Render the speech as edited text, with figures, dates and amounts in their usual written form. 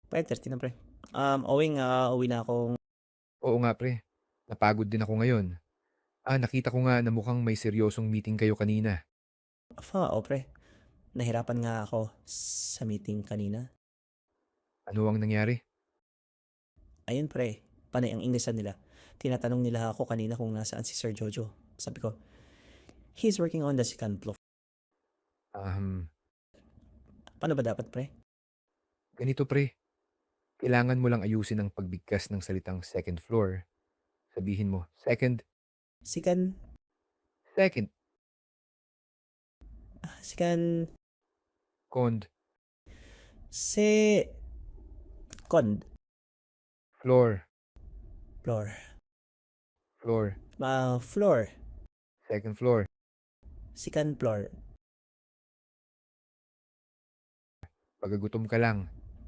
5:30 na pre. Owing, uwi na akong Oo nga pre, napagod din ako ngayon. Nakita ko nga na mukhang may seryosong meeting kayo kanina. oo pre. Nahirapan nga ako sa meeting kanina. Ano ang nangyari? Ayun pre, panay ang Inglesan nila. Tinatanong nila ako kanina kung nasaan si Sir Jojo. Sabi ko, he's working on the second floor. Um, Paano ba dapat pre? Ganito pre, kailangan mo lang ayusin ang pagbigkas ng salitang second floor. Sabihin mo, second, Sikan, second, sikan, cond, se, con, floor, floor. floor, Floor, second floor. second floor. Pagagutom ka lang,